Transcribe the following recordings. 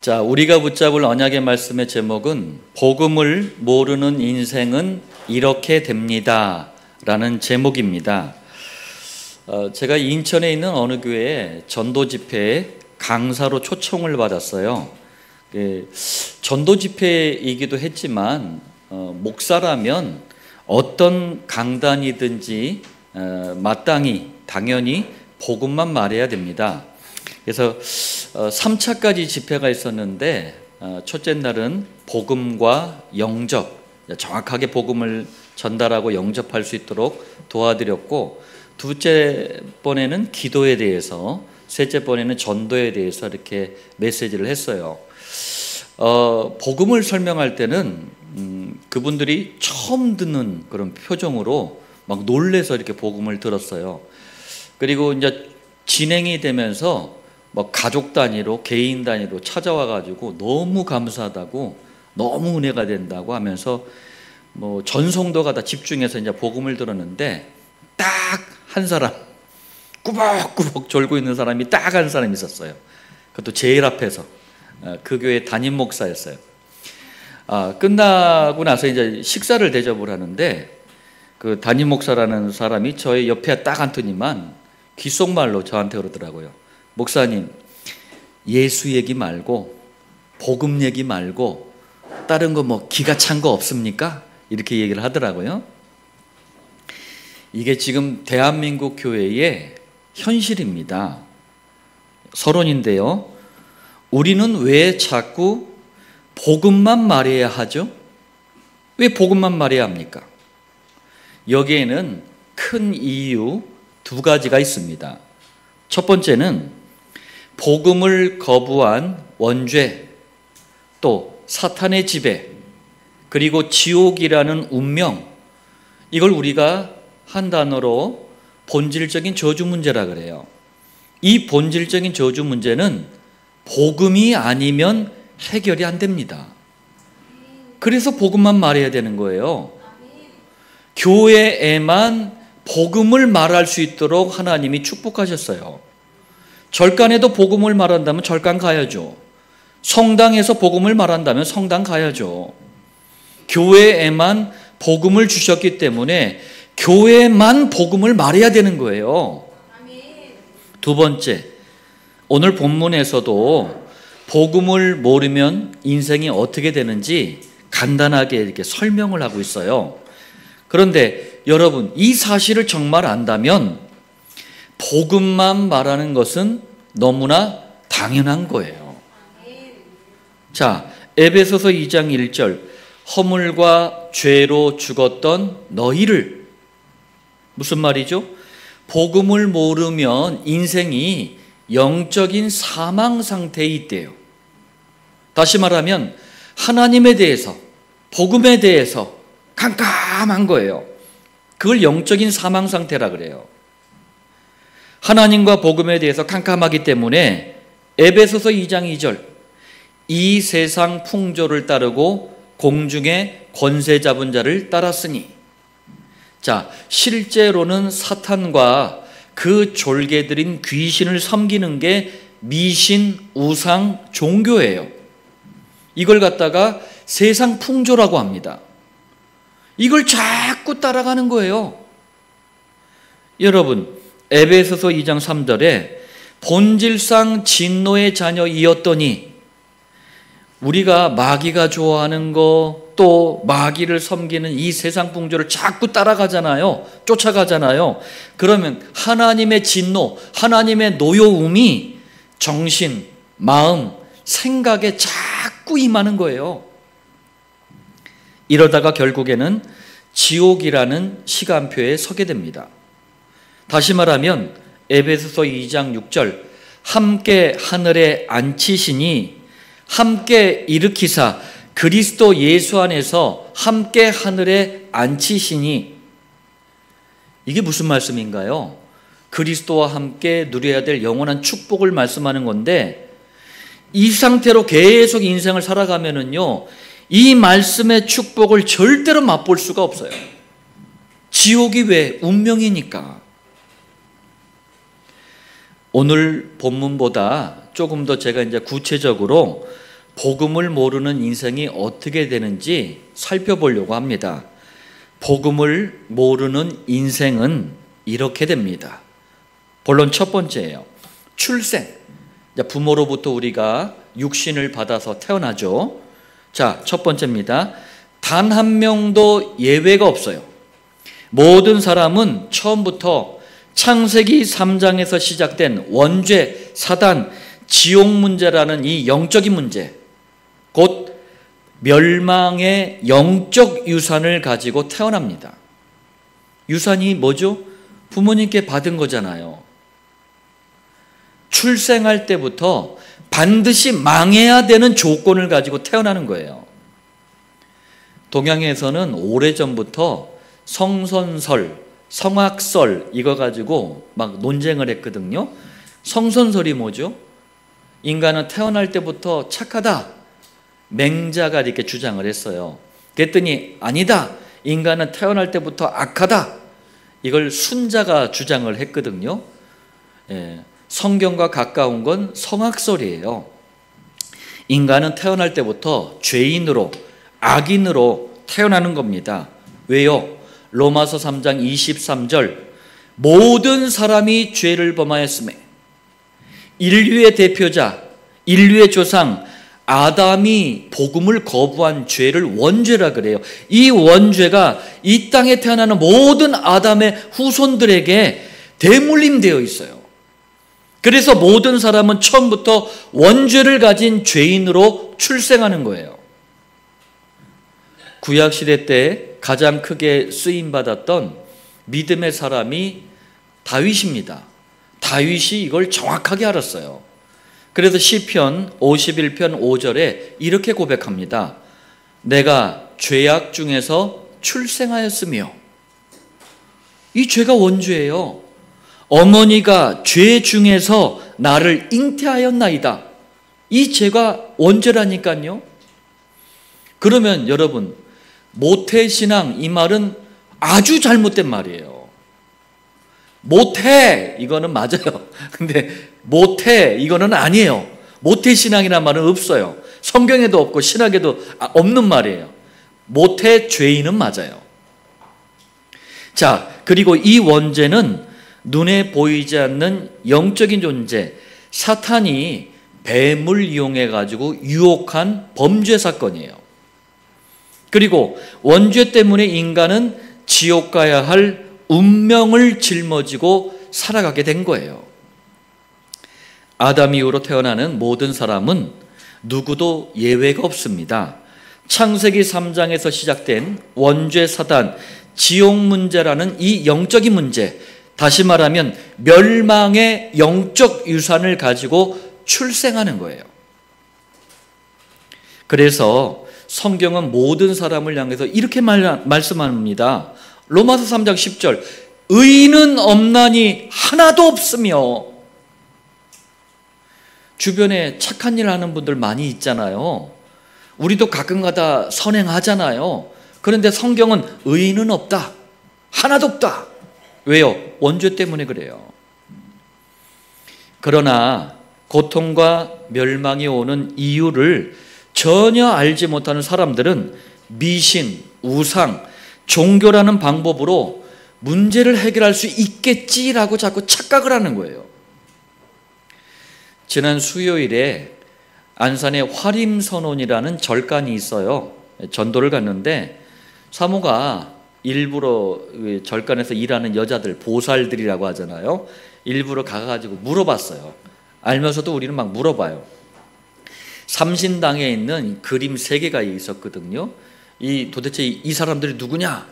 자, 우리가 붙잡을 언약의 말씀의 제목은 복음을 모르는 인생은 이렇게 됩니다 라는 제목입니다. 제가 인천에 있는 어느 교회에 전도 집회에 강사로 초청을 받았어요. 전도 집회이기도 했지만 목사라면 어떤 강단이든지 마땅히 당연히 복음만 말해야 됩니다. 그래서 3차까지 집회가 있었는데 첫째 날은 복음과 영접, 정확하게 복음을 전달하고 영접할 수 있도록 도와드렸고, 둘째 번에는 기도에 대해서, 셋째 번에는 전도에 대해서 이렇게 메시지를 했어요. 복음을 설명할 때는 그분들이 처음 듣는 그런 표정으로 막 놀래서 이렇게 복음을 들었어요. 그리고 이제 진행이 되면서 뭐 가족 단위로, 개인 단위로 찾아와 가지고 너무 감사하다고, 너무 은혜가 된다고 하면서 뭐 전성도가 다 집중해서 이제 복음을 들었는데, 딱 한 사람, 꾸벅꾸벅 졸고 있는 사람이 딱 한 사람 있었어요. 그것도 제일 앞에서, 그 교회 담임 목사였어요. 끝나고 나서 이제 식사를 대접을 하는데, 그 담임 목사라는 사람이 저의 옆에 딱 앉더니만 귓속말로 저한테 그러더라고요. 목사님, 예수 얘기 말고 복음 얘기 말고 다른 거 뭐 기가 찬 거 없습니까? 이렇게 얘기를 하더라고요. 이게 지금 대한민국 교회의 현실입니다. 서론인데요. 우리는 왜 자꾸 복음만 말해야 하죠? 왜 복음만 말해야 합니까? 여기에는 큰 이유 두 가지가 있습니다. 첫 번째는 복음을 거부한 원죄, 또 사탄의 지배, 그리고 지옥이라는 운명, 이걸 우리가 한 단어로 본질적인 저주 문제라 그래요. 이 본질적인 저주 문제는 복음이 아니면 해결이 안 됩니다. 그래서 복음만 말해야 되는 거예요. 교회에만 복음을 말할 수 있도록 하나님이 축복하셨어요. 절간에도 복음을 말한다면 절간 가야죠. 성당에서 복음을 말한다면 성당 가야죠. 교회에만 복음을 주셨기 때문에 교회만 복음을 말해야 되는 거예요. 두 번째, 오늘 본문에서도 복음을 모르면 인생이 어떻게 되는지 간단하게 이렇게 설명을 하고 있어요. 그런데 여러분, 이 사실을 정말 안다면 복음만 말하는 것은 너무나 당연한 거예요. 자, 에베소서 2장 1절, 허물과 죄로 죽었던 너희를, 무슨 말이죠? 복음을 모르면 인생이 영적인 사망 상태에 있대요. 다시 말하면 하나님에 대해서, 복음에 대해서 깜깜한 거예요. 그걸 영적인 사망 상태라 그래요. 하나님과 복음에 대해서 깜깜하기 때문에 에베소서 2장 2절, 이 세상 풍조를 따르고 공중의 권세 잡은 자를 따랐으니. 자, 실제로는 사탄과 그 졸개들인 귀신을 섬기는 게 미신, 우상, 종교예요. 이걸 갖다가 세상 풍조라고 합니다. 이걸 자꾸 따라가는 거예요. 여러분, 에베소서 2장 3절에 본질상 진노의 자녀이었더니, 우리가 마귀가 좋아하는 거, 또 마귀를 섬기는 이 세상 풍조를 자꾸 따라가잖아요. 쫓아가잖아요. 그러면 하나님의 진노, 하나님의 노여움이 정신, 마음, 생각에 자꾸 임하는 거예요. 이러다가 결국에는 지옥이라는 시간표에 서게 됩니다. 다시 말하면 에베소서 2장 6절, 함께 하늘에 앉히시니, 함께 일으키사 그리스도 예수 안에서 함께 하늘에 앉히시니, 이게 무슨 말씀인가요? 그리스도와 함께 누려야 될 영원한 축복을 말씀하는 건데, 이 상태로 계속 인생을 살아가면은요, 이 말씀의 축복을 절대로 맛볼 수가 없어요. 지옥이 왜? 운명이니까. 오늘 본문보다 조금 더 제가 이제 구체적으로 복음을 모르는 인생이 어떻게 되는지 살펴보려고 합니다. 복음을 모르는 인생은 이렇게 됩니다. 본론 첫 번째예요. 출생. 부모로부터 우리가 육신을 받아서 태어나죠. 자, 첫 번째입니다. 단 한 명도 예외가 없어요. 모든 사람은 처음부터 창세기 3장에서 시작된 원죄, 사단, 지옥 문제라는 이 영적인 문제, 곧 멸망의 영적 유산을 가지고 태어납니다. 유산이 뭐죠? 부모님께 받은 거잖아요. 출생할 때부터 반드시 망해야 되는 조건을 가지고 태어나는 거예요. 동양에서는 오래전부터 성선설, 성악설 이거 가지고 막 논쟁을 했거든요. 성선설이 뭐죠? 인간은 태어날 때부터 착하다, 맹자가 이렇게 주장을 했어요. 그랬더니 아니다, 인간은 태어날 때부터 악하다, 이걸 순자가 주장을 했거든요. 성경과 가까운 건 성악설이에요. 인간은 태어날 때부터 죄인으로, 악인으로 태어나는 겁니다. 왜요? 로마서 3장 23절, 모든 사람이 죄를 범하였으며 인류의 대표자, 인류의 조상 아담이 복음을 거부한 죄를 원죄라 그래요. 이 원죄가 이 땅에 태어나는 모든 아담의 후손들에게 대물림되어 있어요. 그래서 모든 사람은 처음부터 원죄를 가진 죄인으로 출생하는 거예요. 구약시대 때 가장 크게 쓰임받았던 믿음의 사람이 다윗입니다. 다윗이 이걸 정확하게 알았어요. 그래서 시편 51편 5절에 이렇게 고백합니다. 내가 죄악 중에서 출생하였으며, 이 죄가 원죄예요. 어머니가 죄 중에서 나를 잉태하였나이다. 이 죄가 원죄라니까요. 그러면 여러분, 모태신앙 이 말은 아주 잘못된 말이에요. 모태 이거는 맞아요. 근데 모태 이거는 아니에요. 모태신앙이라는 말은 없어요. 성경에도 없고 신학에도 없는 말이에요. 모태 죄인은 맞아요. 자, 그리고 이 원죄는 눈에 보이지 않는 영적인 존재, 사탄이 뱀을 이용해 가지고 유혹한 범죄 사건이에요. 그리고 원죄 때문에 인간은 지옥 가야 할 운명을 짊어지고 살아가게 된 거예요. 아담 이후로 태어나는 모든 사람은 누구도 예외가 없습니다. 창세기 3장에서 시작된 원죄, 사단, 지옥 문제라는 이 영적인 문제, 다시 말하면 멸망의 영적 유산을 가지고 출생하는 거예요. 그래서 성경은 모든 사람을 향해서 이렇게 말씀합니다. 로마서 3장 10절, 의인은 없나니 하나도 없으며. 주변에 착한 일 하는 분들 많이 있잖아요. 우리도 가끔가다 선행하잖아요. 그런데 성경은 의인은 없다, 하나도 없다. 왜요? 원죄 때문에 그래요. 그러나 고통과 멸망이 오는 이유를 전혀 알지 못하는 사람들은 미신, 우상, 종교라는 방법으로 문제를 해결할 수 있겠지라고 자꾸 착각을 하는 거예요. 지난 수요일에 안산에 화림선원이라는 절간이 있어요. 전도를 갔는데 사모가 일부러 절간에서 일하는 여자들, 보살들이라고 하잖아요. 일부러 가가지고 물어봤어요. 알면서도 우리는 막 물어봐요. 삼신당에 있는 그림 3개가 있었거든요. 도대체 이 사람들이 누구냐?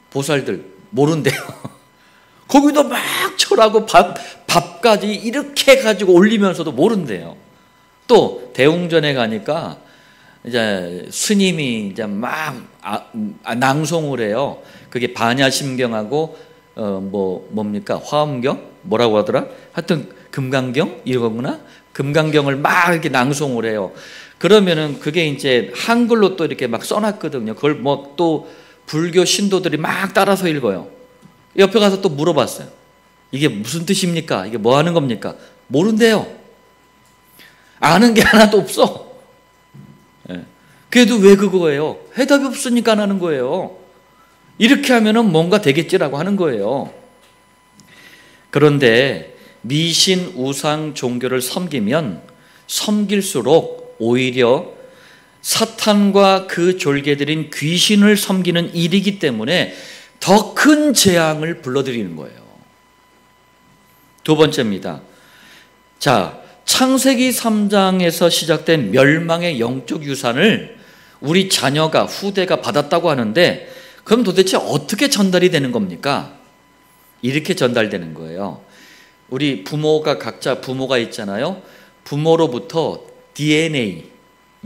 보살들 모른대요. 거기도 막 철하고 밥까지 이렇게 해가지고 올리면서도 모른대요. 또 대웅전에 가니까 이제 스님이 이제 막 낭송을 해요. 그게 반야심경하고 뭡니까? 화엄경? 뭐라고 하더라? 하여튼 금강경 이거구나. 금강경을 막 이렇게 낭송을 해요. 그러면은 그게 이제 한글로 또 이렇게 막 써놨거든요. 그걸 뭐 또 불교 신도들이 막 따라서 읽어요. 옆에 가서 또 물어봤어요. 이게 무슨 뜻입니까? 이게 뭐 하는 겁니까? 모른대요. 아는 게 하나도 없어. 그래도 왜 그거예요? 해답이 없으니까 안 하는 거예요. 이렇게 하면은 뭔가 되겠지라고 하는 거예요. 그런데 미신 우상 종교를 섬기면 섬길수록 오히려 사탄과 그 졸개들인 귀신을 섬기는 일이기 때문에 더 큰 재앙을 불러들이는 거예요. 두 번째입니다. 자, 창세기 3장에서 시작된 멸망의 영적 유산을 우리 자녀가, 후대가 받았다고 하는데, 그럼 도대체 어떻게 전달이 되는 겁니까? 이렇게 전달되는 거예요. 우리 부모가 각자 부모가 있잖아요. 부모로부터 DNA,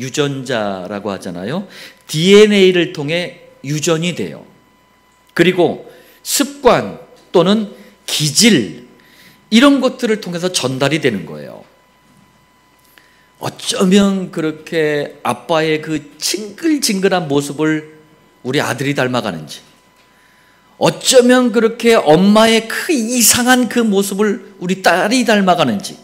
유전자라고 하잖아요. DNA를 통해 유전이 돼요. 그리고 습관 또는 기질, 이런 것들을 통해서 전달이 되는 거예요. 어쩌면 그렇게 아빠의 그 징글징글한 모습을 우리 아들이 닮아가는지, 어쩌면 그렇게 엄마의 그 이상한 그 모습을 우리 딸이 닮아가는지,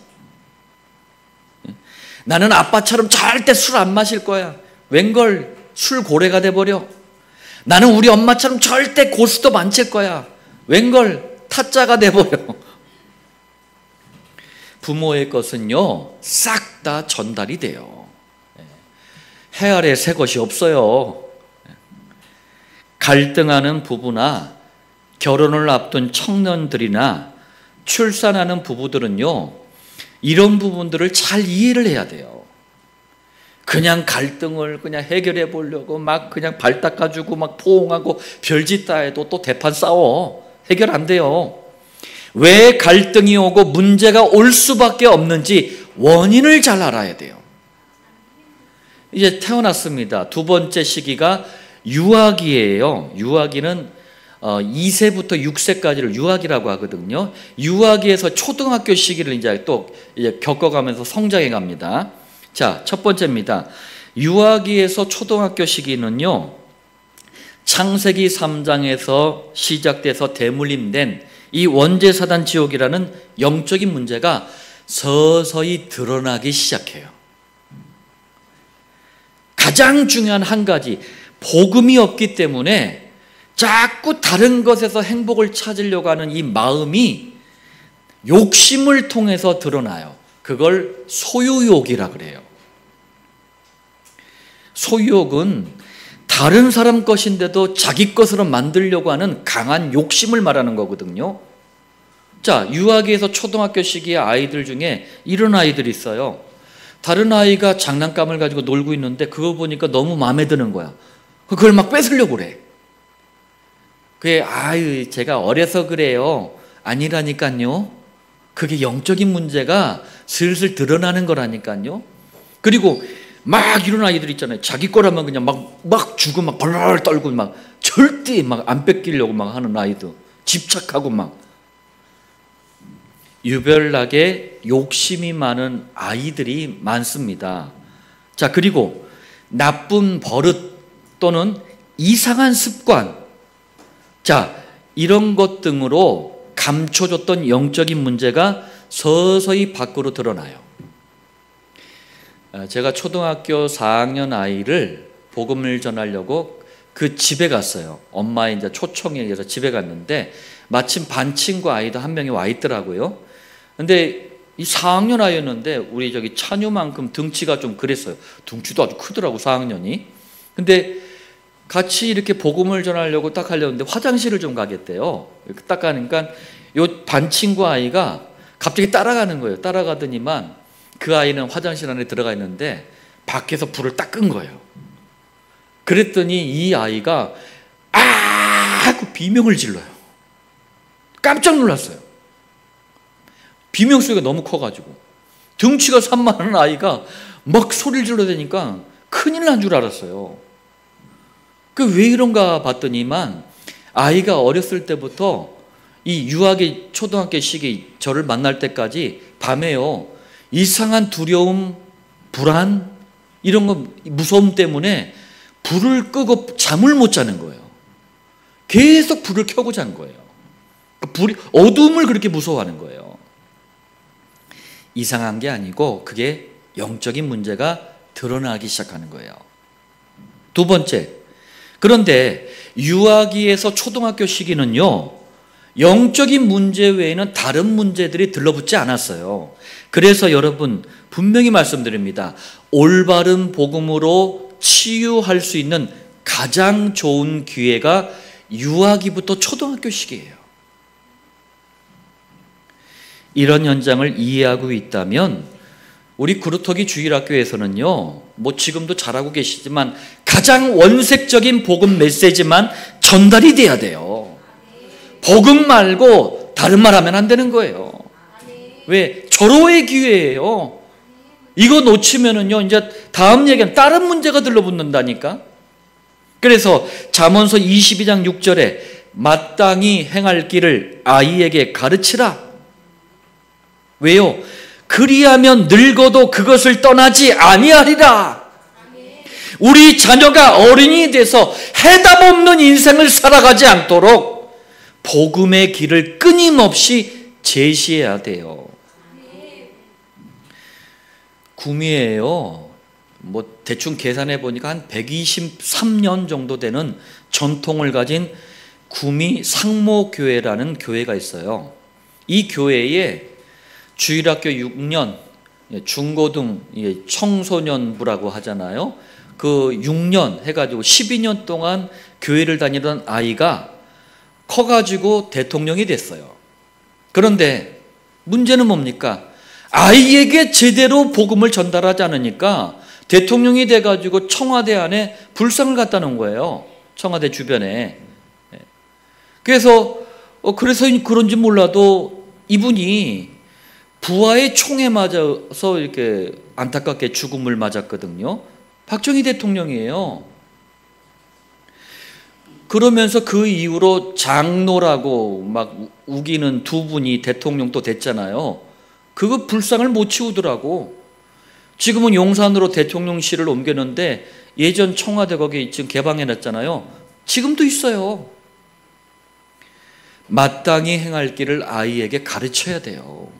나는 아빠처럼 절대 술 안 마실 거야, 웬걸 술 고래가 돼버려. 나는 우리 엄마처럼 절대 고스톱 안 칠 거야, 웬걸 타짜가 돼버려. 부모의 것은요, 싹 다 전달이 돼요. 해 아래 새 것이 없어요. 갈등하는 부부나 결혼을 앞둔 청년들이나 출산하는 부부들은요, 이런 부분들을 잘 이해를 해야 돼요. 그냥 갈등을 그냥 해결해 보려고 막 그냥 발 닦아주고 막 포옹하고 별짓 다 해도 또 대판 싸워. 해결 안 돼요. 왜 갈등이 오고 문제가 올 수밖에 없는지 원인을 잘 알아야 돼요. 이제 태어났습니다. 두 번째 시기가 유아기예요. 유아기는 2세부터 6세까지를 유아기라고 하거든요. 유아기에서 초등학교 시기를 이제 겪어가면서 성장해 갑니다. 자, 첫 번째입니다. 유아기에서 초등학교 시기는요, 창세기 3장에서 시작돼서 대물림된 이 원죄사단 지옥이라는 영적인 문제가 서서히 드러나기 시작해요. 가장 중요한 한 가지, 복음이 없기 때문에 자꾸 다른 것에서 행복을 찾으려고 하는 이 마음이 욕심을 통해서 드러나요. 그걸 소유욕이라 그래요. 소유욕은 다른 사람 것인데도 자기 것으로 만들려고 하는 강한 욕심을 말하는 거거든요. 자, 유아기에서 초등학교 시기의 아이들 중에 이런 아이들이 있어요. 다른 아이가 장난감을 가지고 놀고 있는데 그거 보니까 너무 마음에 드는 거야. 그걸 막 뺏으려고 그래. 그게 아유, 제가 어려서 그래요. 아니라니까요. 그게 영적인 문제가 슬슬 드러나는 거라니까요. 그리고 막 이런 아이들 있잖아요. 자기 거라면 그냥 막 주고 막 벌벌 떨고 막 절대 막 안 뺏기려고 막 하는 아이들. 집착하고 막. 유별나게 욕심이 많은 아이들이 많습니다. 자, 그리고 나쁜 버릇 또는 이상한 습관. 자, 이런 것 등으로 감춰졌던 영적인 문제가 서서히 밖으로 드러나요. 제가 초등학교 4학년 아이를 복음을 전하려고 그 집에 갔어요. 엄마의 이제 초청에 의해서 집에 갔는데 마침 반 친구 아이도 한 명이 와 있더라고요. 근데 이 4학년 아이였는데 우리 저기 찬유만큼 등치가 좀 그랬어요. 등치도 아주 크더라고, 4학년이. 근데 같이 이렇게 복음을 전하려고 딱 하려는데 화장실을 좀 가겠대요. 딱 가니까 요 반 친구 아이가 갑자기 따라가는 거예요. 따라가더니만 그 아이는 화장실 안에 들어가 있는데 밖에서 불을 딱 끈 거예요. 그랬더니 이 아이가 아 하고 비명을 질러요. 깜짝 놀랐어요. 비명 소리가 너무 커가지고 등치가 산만한 아이가 막 소리를 질러대니까 큰일 난 줄 알았어요. 그 왜 이런가 봤더니만 아이가 어렸을 때부터 이 유아기 초등학교 시기 저를 만날 때까지 밤에요, 이상한 두려움, 불안, 이런 거 무서움 때문에 불을 끄고 잠을 못 자는 거예요. 계속 불을 켜고 잔 거예요. 어둠을 그렇게 무서워하는 거예요. 이상한 게 아니고 그게 영적인 문제가 드러나기 시작하는 거예요. 두 번째, 그런데 유아기에서 초등학교 시기는요, 영적인 문제 외에는 다른 문제들이 들러붙지 않았어요. 그래서 여러분 분명히 말씀드립니다. 올바른 복음으로 치유할 수 있는 가장 좋은 기회가 유아기부터 초등학교 시기예요. 이런 현장을 이해하고 있다면 우리 구루터기 주일학교에서는요, 뭐 지금도 잘하고 계시지만 가장 원색적인 복음 메시지만 전달이 돼야 돼요. 복음 말고 다른 말 하면 안 되는 거예요. 왜? 절호의 기회예요. 이거 놓치면은요, 이제 다음 얘기는 다른 문제가 들러붙는다니까. 그래서 잠언서 22장 6절에 마땅히 행할 길을 아이에게 가르치라. 왜요? 그리하면 늙어도 그것을 떠나지 아니하리라. 우리 자녀가 어린이 돼서 해답 없는 인생을 살아가지 않도록 복음의 길을 끊임없이 제시해야 돼요. 구미에요, 뭐 대충 계산해 보니까 한 123년 정도 되는 전통을 가진 구미 상모교회라는 교회가 있어요. 이 교회에 주일학교 6년, 중고등 청소년부라고 하잖아요. 그 6년 해가지고 12년 동안 교회를 다니던 아이가 커가지고 대통령이 됐어요. 그런데 문제는 뭡니까? 아이에게 제대로 복음을 전달하지 않으니까 대통령이 돼가지고 청와대 안에 불상을 갖다 놓은 거예요. 청와대 주변에. 그래서 그런지 몰라도 이분이 부하의 총에 맞아서 이렇게 안타깝게 죽음을 맞았거든요. 박정희 대통령이에요. 그러면서 그 이후로 장로라고 막 우기는 두 분이 대통령 또 됐잖아요. 그거 불상을 못 치우더라고. 지금은 용산으로 대통령실을 옮겼는데 예전 청와대 거기 지금 개방해놨잖아요. 지금도 있어요. 마땅히 행할 길을 아이에게 가르쳐야 돼요.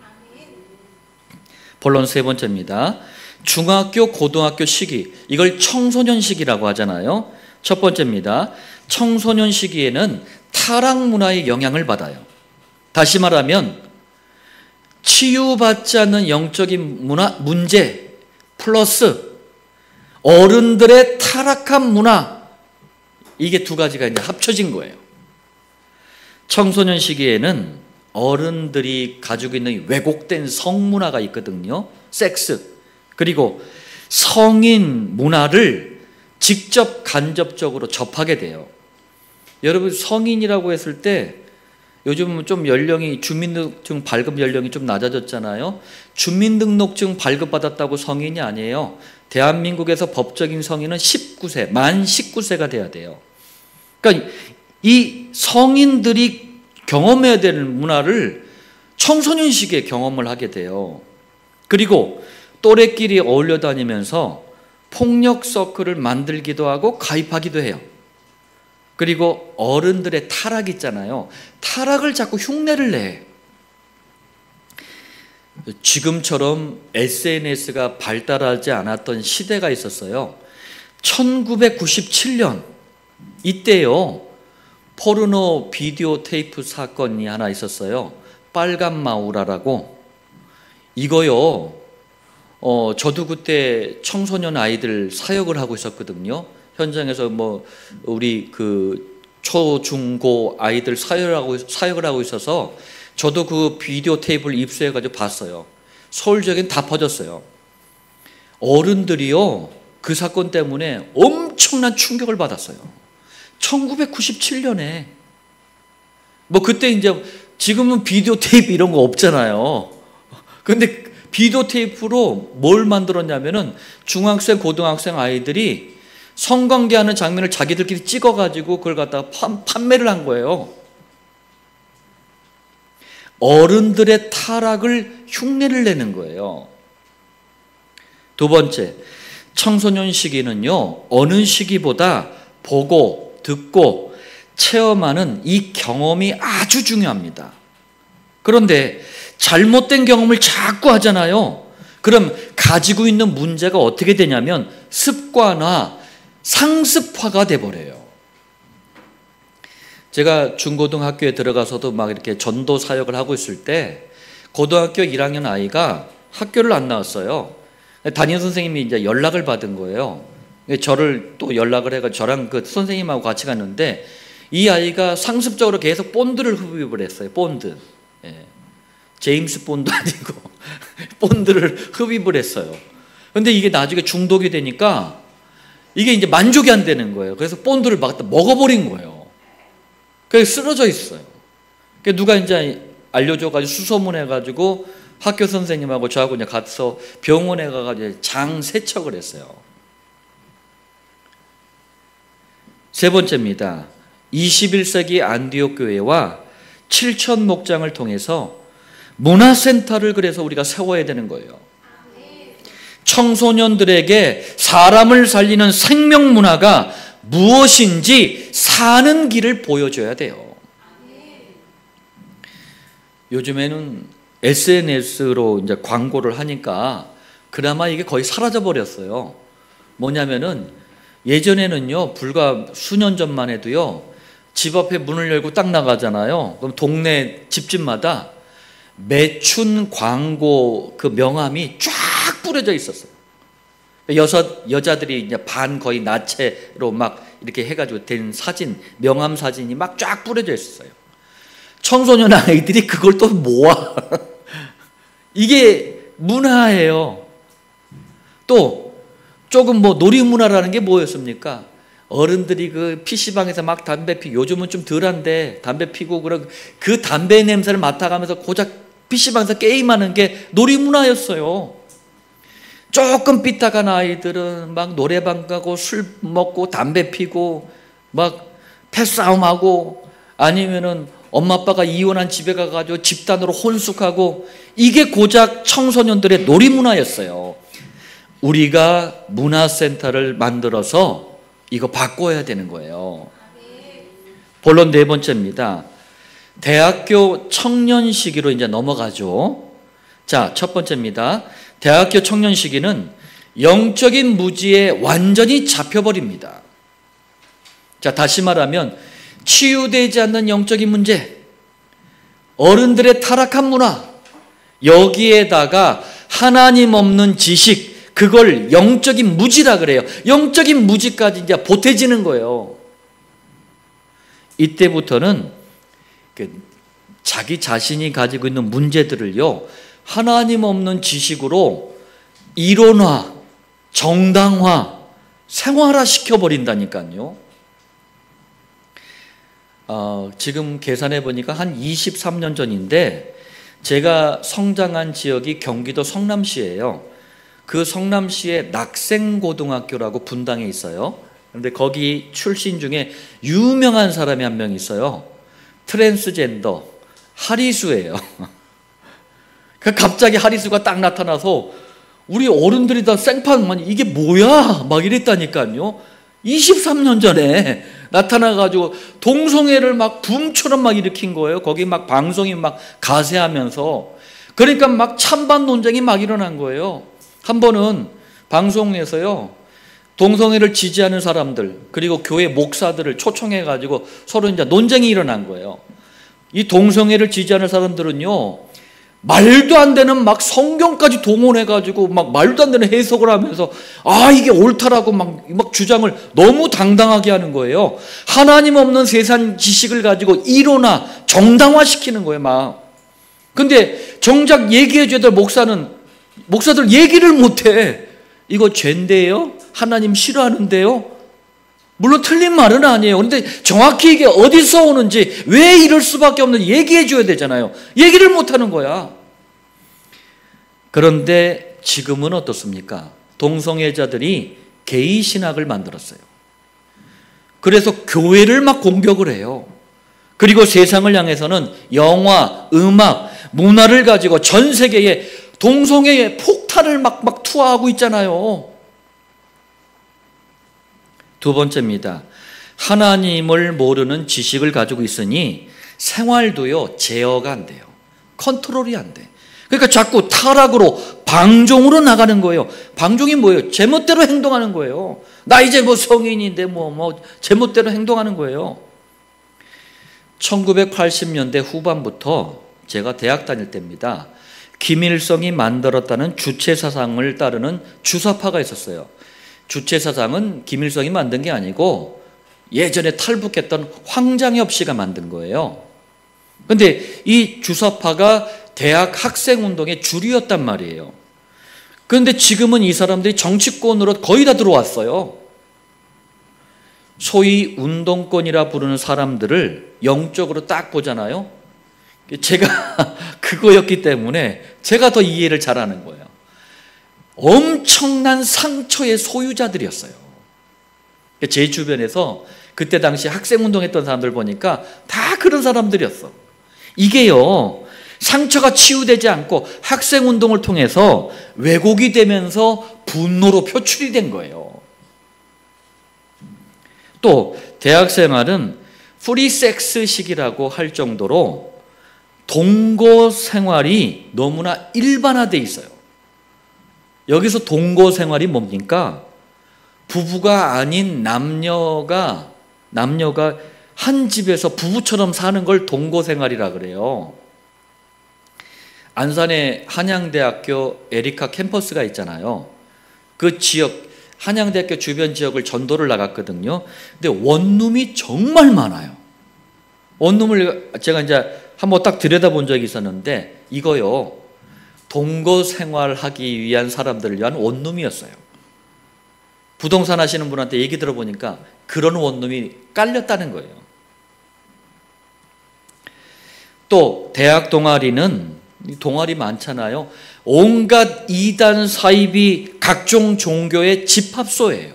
본론 세 번째입니다. 중학교, 고등학교 시기, 이걸 청소년 시기라고 하잖아요. 첫 번째입니다. 청소년 시기에는 타락 문화의 영향을 받아요. 다시 말하면 치유받지 않는 영적인 문제 플러스 어른들의 타락한 문화, 이게 두 가지가 이제 합쳐진 거예요. 청소년 시기에는 어른들이 가지고 있는 왜곡된 성문화가 있거든요. 섹스, 그리고 성인 문화를 직접 간접적으로 접하게 돼요. 여러분 성인이라고 했을 때 요즘은 좀 연령이 주민등록증 발급 연령이 좀 낮아졌잖아요. 주민등록증 발급받았다고 성인이 아니에요. 대한민국에서 법적인 성인은 19세, 만 19세가 돼야 돼요. 그러니까 이 성인들이 경험해야 되는 문화를 청소년 시기에 경험을 하게 돼요. 그리고 또래끼리 어울려 다니면서 폭력 서클을 만들기도 하고 가입하기도 해요. 그리고 어른들의 타락 있잖아요. 타락을 자꾸 흉내를 내. 지금처럼 SNS가 발달하지 않았던 시대가 있었어요. 1997년 이때요, 포르노 비디오 테이프 사건이 하나 있었어요. 빨간 마우라라고. 이거요, 저도 그때 청소년 아이들 사역을 하고 있었거든요. 현장에서 뭐 우리 그 초, 중, 고 아이들 사역을 하고 있어서 저도 그 비디오 테이프를 입수해가지고 봤어요. 서울 지역엔 다 퍼졌어요. 어른들이요, 그 사건 때문에 엄청난 충격을 받았어요. 1997년에. 뭐 그때 이제 지금은 비디오 테이프 이런 거 없잖아요. 근데 비디오 테이프로 뭘 만들었냐면은 중학생, 고등학생 아이들이 성관계하는 장면을 자기들끼리 찍어가지고 그걸 갖다가 판매를 한 거예요. 어른들의 타락을 흉내를 내는 거예요. 두 번째, 청소년 시기는요, 어느 시기보다 보고, 듣고, 체험하는 이 경험이 아주 중요합니다. 그런데 잘못된 경험을 자꾸 하잖아요. 그럼 가지고 있는 문제가 어떻게 되냐면 습관화, 상습화가 돼버려요. 제가 중고등학교에 들어가서도 막 이렇게 전도 사역을 하고 있을 때 고등학교 1학년 아이가 학교를 안 나왔어요. 담임 선생님이 이제 연락을 받은 거예요. 저를 또 연락을 해가지고 저랑 그 선생님하고 같이 갔는데 이 아이가 상습적으로 계속 본드를 흡입을 했어요. 본드. 예. 제임스 본드 아니고 본드를 흡입을 했어요. 근데 이게 나중에 중독이 되니까 이게 이제 만족이 안 되는 거예요. 그래서 본드를 막 먹어버린 거예요. 그래서 쓰러져 있어요. 그래서 누가 이제 알려줘가지고 수소문해가지고 학교 선생님하고 저하고 이제 가서 병원에 가가지고 장 세척을 했어요. 세 번째입니다. 21세기 안디옥 교회와 7천 목장을 통해서 문화센터를 그래서 우리가 세워야 되는 거예요. 청소년들에게 사람을 살리는 생명 문화가 무엇인지 사는 길을 보여줘야 돼요. 요즘에는 SNS로 이제 광고를 하니까 그나마 이게 거의 사라져 버렸어요. 뭐냐면은 예전에는요, 불과 수년 전만 해도요, 집 앞에 문을 열고 딱 나가잖아요. 그럼 동네 집집마다 매춘 광고 그 명함이 쫙 뿌려져 있었어요. 여자들이 이제 반 거의 나체로 막 이렇게 해가지고 된 사진, 명함 사진이 막 쫙 뿌려져 있었어요. 청소년 아이들이 그걸 또 모아. 이게 문화예요. 또 조금 뭐 놀이문화라는 게 뭐였습니까? 어른들이 그 PC방에서 막 담배 피고, 요즘은 좀 덜한데 담배 피고 그런 그 담배 냄새를 맡아가면서 고작 PC방에서 게임하는 게 놀이문화였어요. 조금 삐딱한 아이들은 막 노래방 가고 술 먹고 담배 피고 막 패싸움하고 아니면은 엄마 아빠가 이혼한 집에 가가지고 집단으로 혼숙하고, 이게 고작 청소년들의 놀이문화였어요. 우리가 문화센터를 만들어서 이거 바꿔야 되는 거예요. 본론 네 번째입니다. 대학교 청년 시기로 이제 넘어가죠. 자, 첫 번째입니다. 대학교 청년 시기는 영적인 무지에 완전히 잡혀버립니다. 자, 다시 말하면 치유되지 않는 영적인 문제, 어른들의 타락한 문화, 여기에다가 하나님 없는 지식, 그걸 영적인 무지라 그래요. 영적인 무지까지 이제 보태지는 거예요. 이때부터는 자기 자신이 가지고 있는 문제들을요, 하나님 없는 지식으로 이론화, 정당화, 생활화 시켜버린다니까요. 지금 계산해 보니까 한 23년 전인데 제가 성장한 지역이 경기도 성남시예요. 그 성남시에 낙생고등학교라고 분당에 있어요. 그런데 거기 출신 중에 유명한 사람이 한 명 있어요. 트랜스젠더 하리수예요. 갑자기 하리수가 딱 나타나서 우리 어른들이 다 생판, 이게 뭐야? 막 이랬다니까요. 23년 전에 나타나가지고 동성애를 막 붐처럼 막 일으킨 거예요. 거기 막 방송이 막 가세하면서. 그러니까 막 찬반 논쟁이 막 일어난 거예요. 한 번은 방송에서요, 동성애를 지지하는 사람들 그리고 교회 목사들을 초청해가지고 서로 이제 논쟁이 일어난 거예요. 이 동성애를 지지하는 사람들은요, 말도 안 되는 막 성경까지 동원해가지고 막 말도 안 되는 해석을 하면서 이게 옳다라고 막 주장을 너무 당당하게 하는 거예요. 하나님 없는 세상 지식을 가지고 이론화, 정당화시키는 거예요, 막. 근데 정작 얘기해줘야 될 목사들 얘기를 못해. 이거 죄인데요? 하나님 싫어하는데요? 물론 틀린 말은 아니에요. 그런데 정확히 이게 어디서 오는지, 왜 이럴 수밖에 없는지 얘기해 줘야 되잖아요. 얘기를 못하는 거야. 그런데 지금은 어떻습니까? 동성애자들이 게이 신학을 만들었어요. 그래서 교회를 막 공격을 해요. 그리고 세상을 향해서는 영화, 음악, 문화를 가지고 전 세계에 동성애의 폭탄을 막 투하하고 있잖아요. 두 번째입니다. 하나님을 모르는 지식을 가지고 있으니 생활도요, 제어가 안 돼요. 컨트롤이 안 돼. 그러니까 자꾸 타락으로, 방종으로 나가는 거예요. 방종이 뭐예요? 제멋대로 행동하는 거예요. 나 이제 뭐 성인인데 뭐 제멋대로 행동하는 거예요. 1980년대 후반부터 제가 대학 다닐 때입니다. 김일성이 만들었다는 주체사상을 따르는 주사파가 있었어요. 주체사상은 김일성이 만든 게 아니고 예전에 탈북했던 황장엽 씨가 만든 거예요. 그런데 이 주사파가 대학 학생운동의 주류였단 말이에요. 그런데 지금은 이 사람들이 정치권으로 거의 다 들어왔어요. 소위 운동권이라 부르는 사람들을 영적으로 딱 보잖아요. 제가 그거였기 때문에 제가 더 이해를 잘하는 거예요. 엄청난 상처의 소유자들이었어요. 제 주변에서 그때 당시 학생운동했던 사람들 보니까 다 그런 사람들이었어. 이게요, 상처가 치유되지 않고 학생운동을 통해서 왜곡이 되면서 분노로 표출이 된 거예요. 또 대학생활은 프리섹스식이라고 할 정도로 동거 생활이 너무나 일반화되어 있어요. 여기서 동거 생활이 뭡니까? 부부가 아닌 남녀가 한 집에서 부부처럼 사는 걸 동거 생활이라 그래요. 안산에 한양대학교 에리카 캠퍼스가 있잖아요. 그 지역, 한양대학교 주변 지역을 전도를 나갔거든요. 근데 원룸이 정말 많아요. 원룸을 제가 이제 한번 딱 들여다본 적이 있었는데 이거요, 동거 생활하기 위한 사람들을 위한 원룸이었어요. 부동산 하시는 분한테 얘기 들어보니까 그런 원룸이 깔렸다는 거예요. 또 대학 동아리는 동아리 많잖아요. 온갖 이단 사입이 각종 종교의 집합소예요.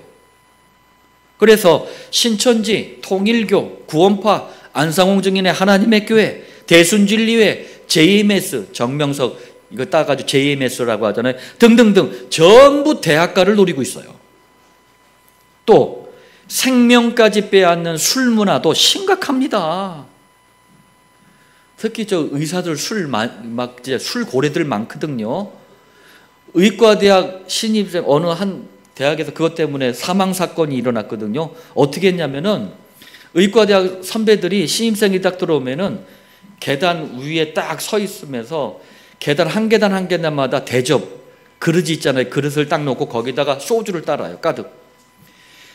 그래서 신천지, 통일교, 구원파, 안상홍 증인의 하나님의 교회, 대순진리회, JMS, 정명석 이거 따가지고 JMS라고 하잖아요. 등등등 전부 대학가를 노리고 있어요. 또 생명까지 빼앗는 술 문화도 심각합니다. 특히 저 의사들 술 고래들 많거든요. 의과대학 신입생 어느 한 대학에서 그것 때문에 사망 사건이 일어났거든요. 어떻게 했냐면은 의과대학 선배들이 신입생이 딱 들어오면은 계단 위에 딱 서 있으면서 계단 한 계단마다 대접 그릇이 있잖아요. 그릇을 딱 놓고 거기다가 소주를 따라요. 가득.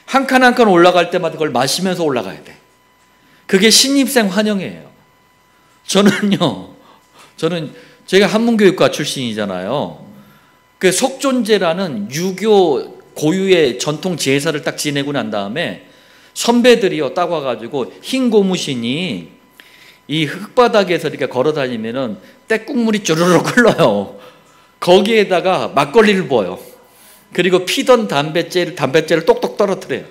한 칸 한 칸 올라갈 때마다 그걸 마시면서 올라가야 돼. 그게 신입생 환영이에요. 저는 제가 한문교육과 출신이잖아요. 그 석존제라는 유교 고유의 전통 제사를 딱 지내고 난 다음에 선배들이요 딱 와가지고 흰 고무신이 이 흙바닥에서 이렇게 걸어다니면은 때국물이 쭈르륵 흘러요. 거기에다가 막걸리를 부어요. 그리고 피던 담뱃재를 똑똑 떨어뜨려요.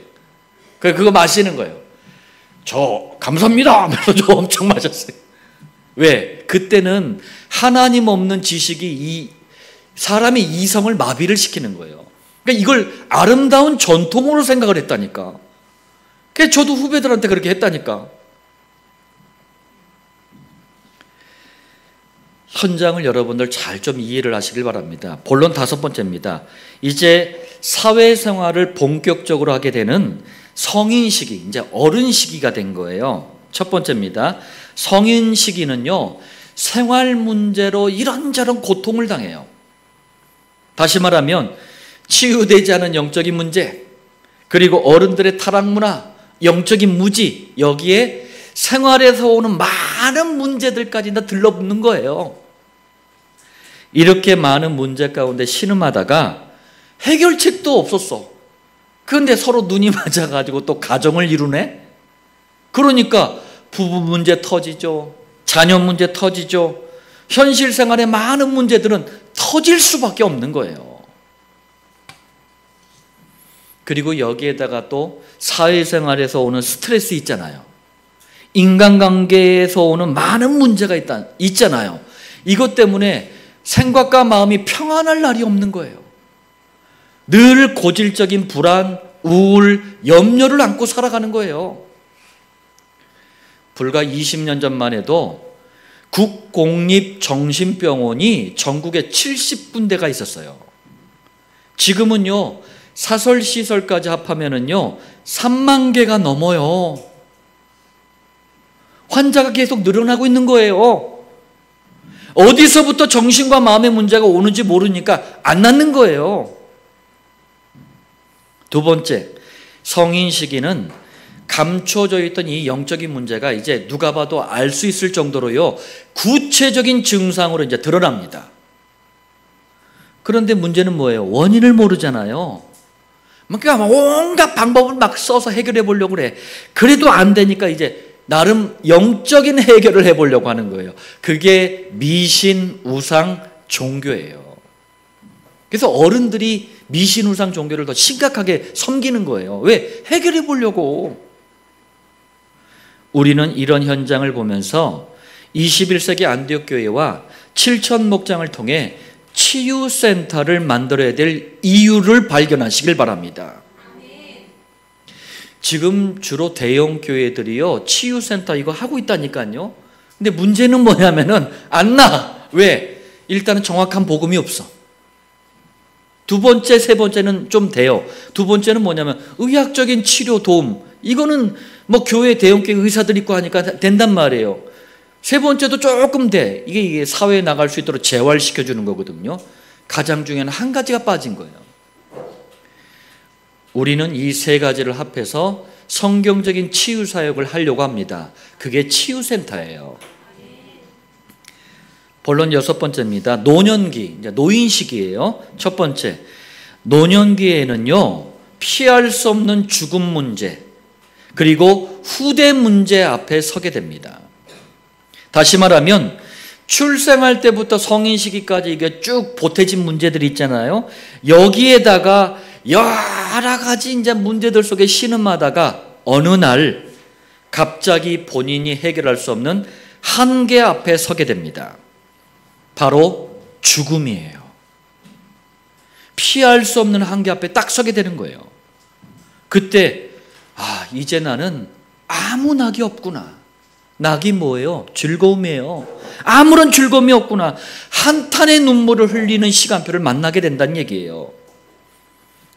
그거 마시는 거예요. 저 감사합니다 하면서 저 엄청 마셨어요. 왜? 그때는 하나님 없는 지식이 사람의 이성을 마비를 시키는 거예요. 그러니까 이걸 아름다운 전통으로 생각을 했다니까. 그래서 저도 후배들한테 그렇게 했다니까. 현장을 여러분들 잘 좀 이해를 하시길 바랍니다. 본론 5번째입니다. 이제 사회생활을 본격적으로 하게 되는 성인 시기, 이제 어른 시기가 된 거예요. 첫 번째입니다. 성인 시기는요, 생활 문제로 이런저런 고통을 당해요. 다시 말하면 치유되지 않은 영적인 문제, 그리고 어른들의 타락 문화, 영적인 무지, 여기에 생활에서 오는 많은 문제들까지 다 들러붙는 거예요. 이렇게 많은 문제 가운데 신음하다가 해결책도 없었어. 그런데 서로 눈이 맞아가지고 또 가정을 이루네? 그러니까 부부 문제 터지죠. 자녀 문제 터지죠. 현실 생활의 많은 문제들은 터질 수밖에 없는 거예요. 그리고 여기에다가 또 사회생활에서 오는 스트레스 있잖아요. 인간관계에서 오는 많은 문제가 있잖아요. 이것 때문에 생각과 마음이 평안할 날이 없는 거예요. 늘 고질적인 불안, 우울, 염려를 안고 살아가는 거예요. 불과 20년 전만 해도 국공립정신병원이 전국에 70군데가 있었어요. 지금은요, 사설 시설까지 합하면은요 3만 개가 넘어요. 환자가 계속 늘어나고 있는 거예요. 어디서부터 정신과 마음의 문제가 오는지 모르니까 안 낫는 거예요. 두 번째, 성인 시기는 감춰져 있던 이 영적인 문제가 이제 누가 봐도 알 수 있을 정도로요 구체적인 증상으로 이제 드러납니다. 그런데 문제는 뭐예요? 원인을 모르잖아요. 그러니까 온갖 방법을 막 써서 해결해 보려고 그래. 그래도 안 되니까 이제 나름 영적인 해결을 해보려고 하는 거예요. 그게 미신, 우상, 종교예요. 그래서 어른들이 미신, 우상, 종교를 더 심각하게 섬기는 거예요. 왜? 해결해 보려고. 우리는 이런 현장을 보면서 21세기 안디옥 교회와 7천 목장을 통해 치유센터를 만들어야 될 이유를 발견하시길 바랍니다. 지금 주로 대형 교회들이요 치유센터 이거 하고 있다니까요. 근데 문제는 뭐냐면은 안 나. 왜? 일단은 정확한 복음이 없어. 두 번째, 세 번째는 좀 돼요. 두 번째는 뭐냐면 의학적인 치료 도움. 이거는 뭐 교회 대형 교회 의사들 있고 하니까 된단 말이에요. 세 번째도 조금 돼. 이게 사회에 나갈 수 있도록 재활시켜 주는 거거든요. 가장 중요한 한 가지가 빠진 거예요. 우리는 이 세 가지를 합해서 성경적인 치유 사역을 하려고 합니다. 그게 치유센터예요. 본론 여섯 번째입니다. 노년기, 노인 시기예요. 첫 번째, 노년기에는요 피할 수 없는 죽음 문제 그리고 후대 문제 앞에 서게 됩니다. 다시 말하면 출생할 때부터 성인 시기까지 이게 쭉 보태진 문제들이 있잖아요. 여기에다가 여러 가지 이제 문제들 속에 신음하다가 어느 날 갑자기 본인이 해결할 수 없는 한계 앞에 서게 됩니다. 바로 죽음이에요. 피할 수 없는 한계 앞에 딱 서게 되는 거예요. 그때 이제 나는 아무 낙이 없구나. 낙이 뭐예요? 즐거움이에요. 아무런 즐거움이 없구나. 한탄의 눈물을 흘리는 시간표를 만나게 된다는 얘기예요.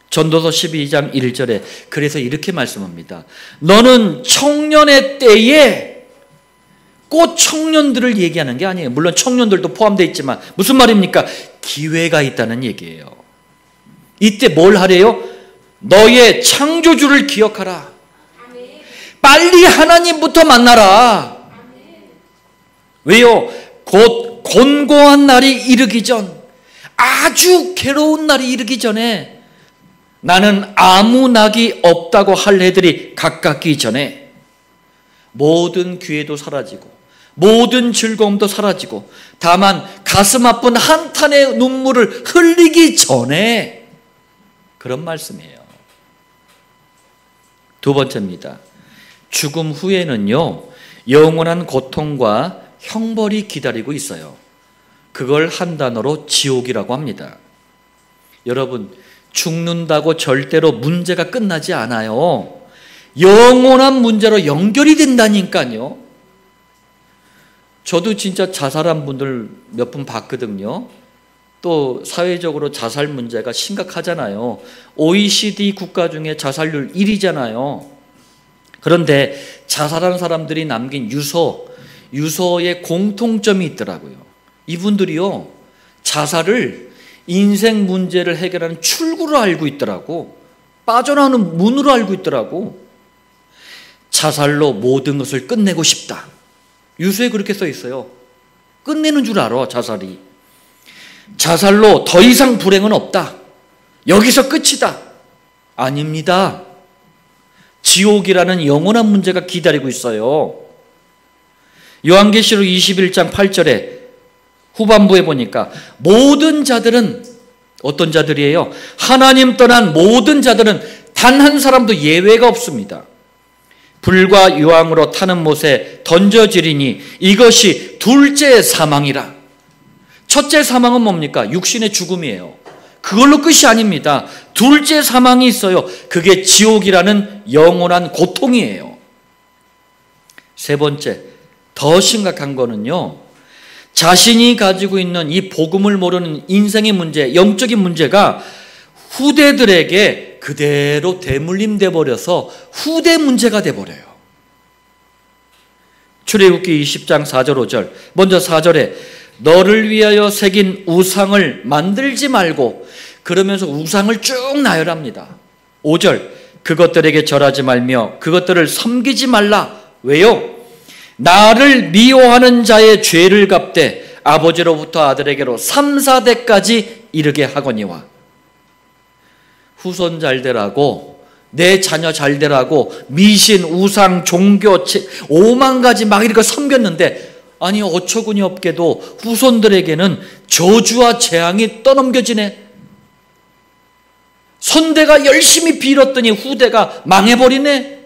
전도서 12장 1절에 그래서 이렇게 말씀합니다. 너는 청년의 때에 꼭 청년들을 얘기하는 게 아니에요. 물론 청년들도 포함되어 있지만 무슨 말입니까? 기회가 있다는 얘기예요. 이때 뭘 하래요? 너의 창조주를 기억하라. 빨리 하나님부터 만나라. 왜요? 곧 곤고한 날이 이르기 전, 아주 괴로운 날이 이르기 전에 나는 아무 낙이 없다고 할 해들이 가깝기 전에 모든 기회도 사라지고 모든 즐거움도 사라지고 다만 가슴 아픈 한탄의 눈물을 흘리기 전에 그런 말씀이에요. 두 번째입니다. 죽음 후에는요 영원한 고통과 형벌이 기다리고 있어요. 그걸 한 단어로 지옥이라고 합니다. 여러분, 죽는다고 절대로 문제가 끝나지 않아요. 영원한 문제로 연결이 된다니까요. 저도 진짜 자살한 분들 몇 분 봤거든요. 또 사회적으로 자살 문제가 심각하잖아요. OECD 국가 중에 자살률 1위잖아요. 그런데 자살한 사람들이 남긴 유서에 공통점이 있더라고요. 이분들이요 자살을 인생 문제를 해결하는 출구로 알고 있더라고. 빠져나오는 문으로 알고 있더라고. 자살로 모든 것을 끝내고 싶다. 유서에 그렇게 써 있어요. 끝내는 줄 알아, 자살이. 자살로 더 이상 불행은 없다. 여기서 끝이다. 아닙니다. 지옥이라는 영원한 문제가 기다리고 있어요. 요한계시록 21장 8절에 후반부에 보니까 모든 자들은 어떤 자들이에요? 하나님 떠난 모든 자들은 단 한 사람도 예외가 없습니다. 불과 유황으로 타는 못에 던져지리니 이것이 둘째 사망이라. 첫째 사망은 뭡니까? 육신의 죽음이에요. 그걸로 끝이 아닙니다. 둘째 사망이 있어요. 그게 지옥이라는 영원한 고통이에요. 세 번째, 더 심각한 거는요, 자신이 가지고 있는 이 복음을 모르는 인생의 문제, 영적인 문제가 후대들에게 그대로 대물림돼 버려서 후대 문제가 돼 버려요. 출애굽기 20장 4절 5절. 먼저 4절에 너를 위하여 새긴 우상을 만들지 말고, 그러면서 우상을 쭉 나열합니다. 5절 그것들에게 절하지 말며 그것들을 섬기지 말라. 왜요? 나를 미워하는 자의 죄를 갚되 아버지로부터 아들에게로 3, 4대까지 이르게 하거니와. 후손 잘 되라고, 내 자녀 잘 되라고 미신, 우상, 종교 5만 가지 막 이렇게 섬겼는데, 아니 어처구니 없게도 후손들에게는 저주와 재앙이 떠넘겨지네. 선대가 열심히 빌었더니 후대가 망해버리네.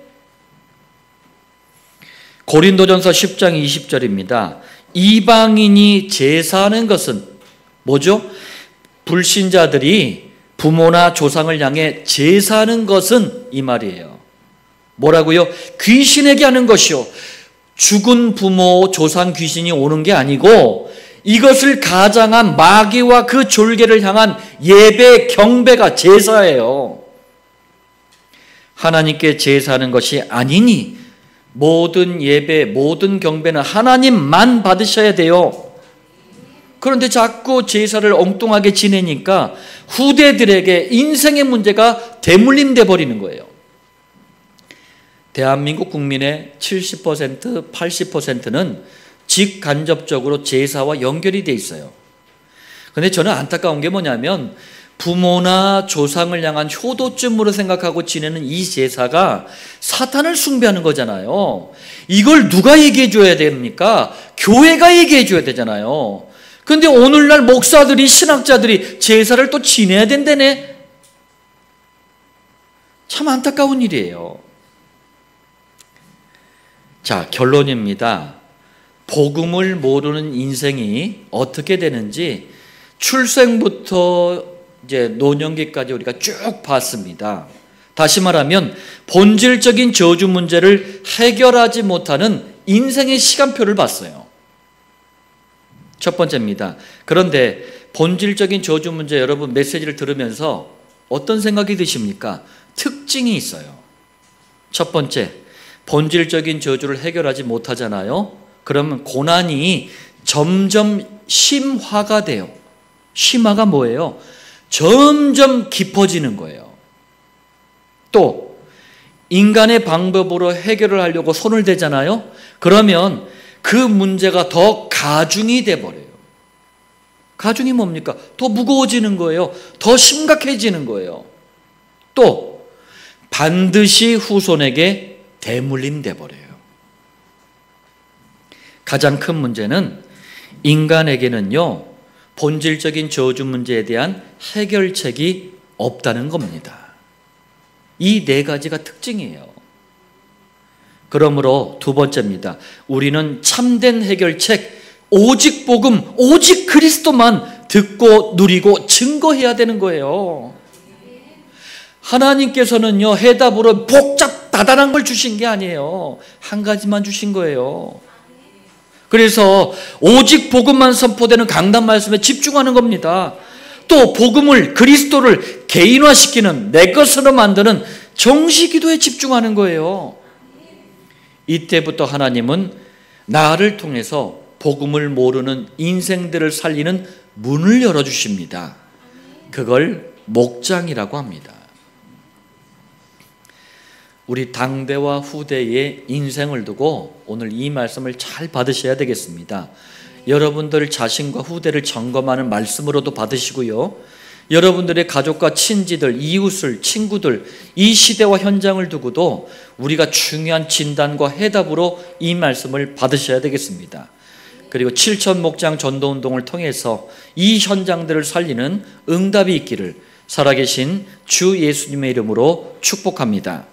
고린도전서 10장 20절입니다. 이방인이 제사하는 것은 뭐죠? 불신자들이 부모나 조상을 향해 제사하는 것은 이 말이에요. 뭐라고요? 귀신에게 하는 것이요. 죽은 부모, 조상 귀신이 오는 게 아니고 이것을 가장한 마귀와 그 졸개를 향한 예배, 경배가 제사예요. 하나님께 제사하는 것이 아니니 모든 예배, 모든 경배는 하나님만 받으셔야 돼요. 그런데 자꾸 제사를 엉뚱하게 지내니까 후대들에게 인생의 문제가 대물림돼 버리는 거예요. 대한민국 국민의 70%, 80%는 직간접적으로 제사와 연결이 돼 있어요. 그런데 저는 안타까운 게 뭐냐면 부모나 조상을 향한 효도쯤으로 생각하고 지내는 이 제사가 사탄을 숭배하는 거잖아요. 이걸 누가 얘기해 줘야 됩니까? 교회가 얘기해 줘야 되잖아요. 그런데 오늘날 목사들이, 신학자들이 제사를 또 지내야 된다네. 참 안타까운 일이에요. 자, 결론입니다. 복음을 모르는 인생이 어떻게 되는지 출생부터 이제 노년기까지 우리가 쭉 봤습니다. 다시 말하면 본질적인 저주 문제를 해결하지 못하는 인생의 시간표를 봤어요. 첫 번째입니다. 그런데 본질적인 저주 문제, 여러분 메시지를 들으면서 어떤 생각이 드십니까? 특징이 있어요. 첫 번째, 본질적인 저주를 해결하지 못하잖아요. 그러면 고난이 점점 심화가 돼요. 심화가 뭐예요? 점점 깊어지는 거예요. 또 인간의 방법으로 해결을 하려고 손을 대잖아요. 그러면 그 문제가 더 가중이 돼버려요. 가중이 뭡니까? 더 무거워지는 거예요. 더 심각해지는 거예요. 또 반드시 후손에게 대물림 돼버려요. 가장 큰 문제는 인간에게는요, 본질적인 저주 문제에 대한 해결책이 없다는 겁니다. 이 네 가지가 특징이에요. 그러므로 두 번째입니다. 우리는 참된 해결책, 오직 복음, 오직 그리스도만 듣고 누리고 증거해야 되는 거예요. 하나님께서는요, 해답으로 복잡다단한 걸 주신 게 아니에요. 한 가지만 주신 거예요. 그래서 오직 복음만 선포되는 강단 말씀에 집중하는 겁니다. 또 복음을, 그리스도를 개인화시키는, 내 것으로 만드는 정시기도에 집중하는 거예요. 이때부터 하나님은 나를 통해서 복음을 모르는 인생들을 살리는 문을 열어주십니다. 그걸 목장이라고 합니다. 우리 당대와 후대의 인생을 두고 오늘 이 말씀을 잘 받으셔야 되겠습니다. 여러분들 자신과 후대를 점검하는 말씀으로도 받으시고요. 여러분들의 가족과 친지들, 이웃을, 친구들, 이 시대와 현장을 두고도 우리가 중요한 진단과 해답으로 이 말씀을 받으셔야 되겠습니다. 그리고 7천 목장 전도운동을 통해서 이 현장들을 살리는 응답이 있기를 살아계신 주 예수님의 이름으로 축복합니다.